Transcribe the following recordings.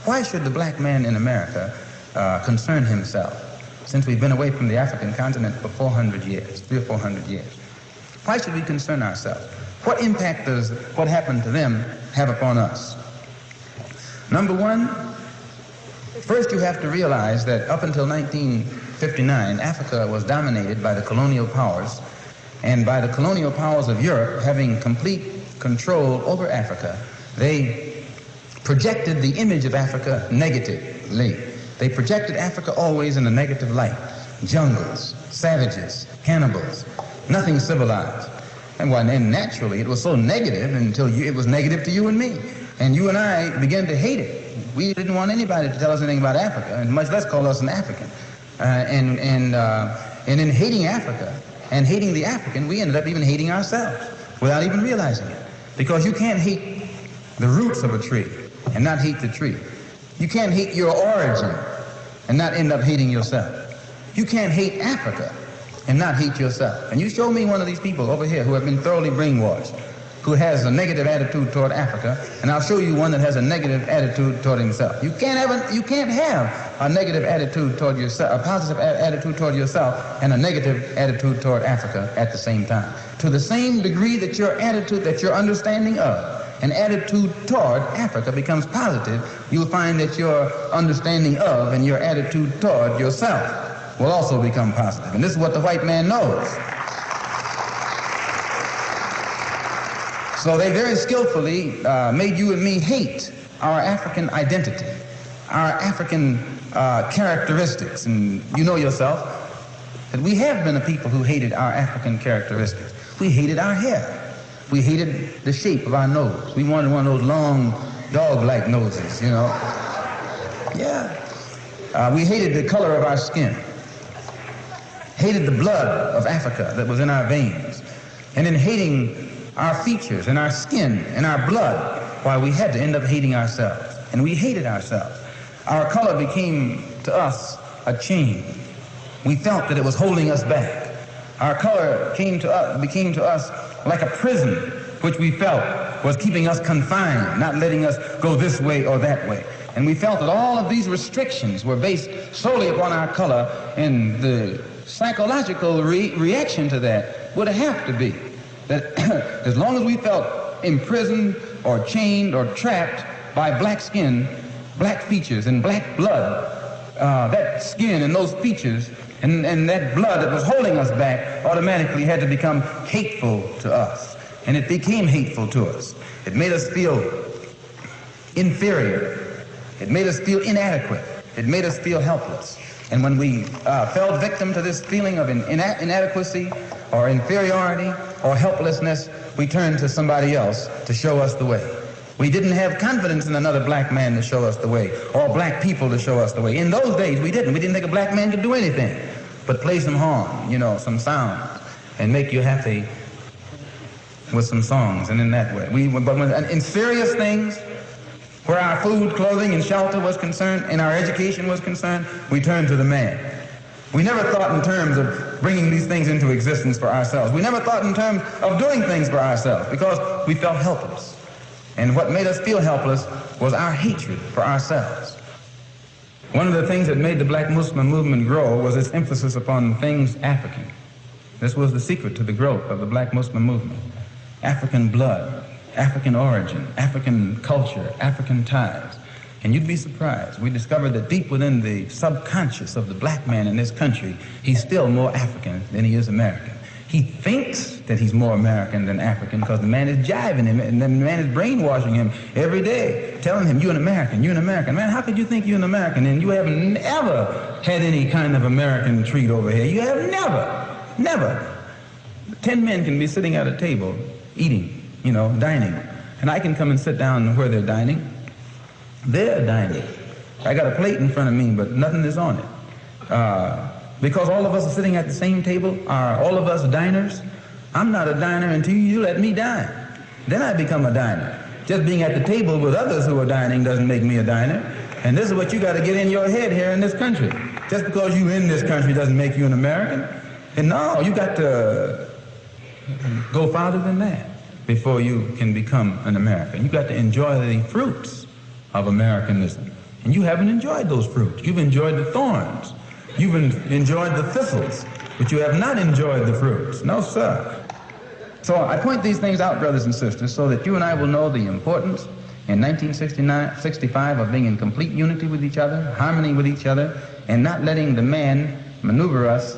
Why should the black man in America concern himself, since we've been away from the African continent for 400 years, 300 or 400 years? Why should we concern ourselves? What impact does what happened to them have upon us? Number one, first you have to realize that up until 1959, Africa was dominated by the colonial powers, and by the colonial powers of Europe having complete control over Africa, they projected the image of Africa negatively. They projected Africa always in a negative light. Jungles, savages, cannibals, nothing civilized. And naturally, it was so negative until it was negative to you and me. And you and I began to hate it. We didn't want anybody to tell us anything about Africa, and much less call us an African. And in hating Africa and hating the African, we ended up even hating ourselves without even realizing it. Because you can't hate the roots of a tree and not hate the tree. You can't hate your origin and not end up hating yourself. You can't hate Africa and not hate yourself. And you show me one of these people over here who have been thoroughly brainwashed, who has a negative attitude toward Africa, and I'll show you one that has a negative attitude toward himself. You can't have a negative attitude toward yourself, a positive attitude toward yourself, and a negative attitude toward Africa at the same time. To the same degree that your attitude, that your understanding of an attitude toward Africa becomes positive, you'll find that your understanding of and your attitude toward yourself will also become positive. And this is what the white man knows. So they very skillfully made you and me hate our African identity, our African characteristics. And you know yourself that we have been a people who hated our African characteristics. We hated our hair. We hated the shape of our nose. We wanted one of those long, dog-like noses, you know. Yeah. We hated the color of our skin. Hated the blood of Africa that was in our veins. And in hating our features and our skin and our blood, why we had to end up hating ourselves. And we hated ourselves. Our color became to us a chain. We felt that it was holding us back. Our color became to us like a prison, which we felt was keeping us confined, not letting us go this way or that way. And we felt that all of these restrictions were based solely upon our color, and the psychological reaction to that would have to be that as long as we felt imprisoned or chained or trapped by black skin, black features, and black blood, that skin and those features and that blood that was holding us back automatically had to become hateful to us. And it became hateful to us. It made us feel inferior. It made us feel inadequate. It made us feel helpless. And when we fell victim to this feeling of inadequacy or inferiority or helplessness, we turned to somebody else to show us the way. We didn't have confidence in another black man to show us the way, or black people to show us the way. In those days, we didn't. We didn't think a black man could do anything but play some horn, you know, some sound, and make you happy with some songs, and in that way. But in serious things, where our food, clothing, and shelter was concerned, and our education was concerned, we turned to the man. We never thought in terms of bringing these things into existence for ourselves. We never thought in terms of doing things for ourselves because we felt helpless. And what made us feel helpless was our hatred for ourselves. One of the things that made the Black Muslim movement grow was its emphasis upon things African. This was the secret to the growth of the Black Muslim movement. African blood, African origin, African culture, African ties. And you'd be surprised. We discovered that deep within the subconscious of the black man in this country, he's still more African than he is American. He thinks that he's more American than African because the man is jiving him and the man is brainwashing him every day, telling him, you're an American, you're an American. Man, how could you think you're an American and you haven't ever had any kind of American treat over here? You have never. 10 men can be sitting at a table eating, you know, dining. And I can come and sit down where they're dining. They're dining. I got a plate in front of me, but nothing is on it. Because all of us are sitting at the same table, are all of us diners? I'm not a diner until you let me dine. Then I become a diner. Just being at the table with others who are dining doesn't make me a diner. And this is what you got to get in your head here in this country. Just because you're in this country doesn't make you an American. And no, you got to go farther than that before you can become an American. You got to enjoy the fruits of Americanism. And you haven't enjoyed those fruits. You've enjoyed the thorns. You've enjoyed the thistles, but you have not enjoyed the fruits. No, sir. So I point these things out, brothers and sisters, so that you and I will know the importance in 1965 of being in complete unity with each other, harmony with each other, and not letting the man maneuver us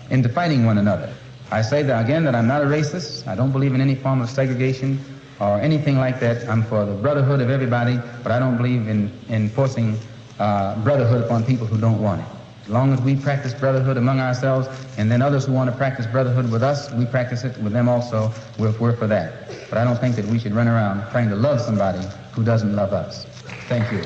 into fighting one another. I say that again, that I'm not a racist. I don't believe in any form of segregation or anything like that. I'm for the brotherhood of everybody, but I don't believe in forcing brotherhood upon people who don't want it. As long as we practice brotherhood among ourselves, and then others who want to practice brotherhood with us, we practice it with them also. We're for that. But I don't think that we should run around trying to love somebody who doesn't love us. Thank you.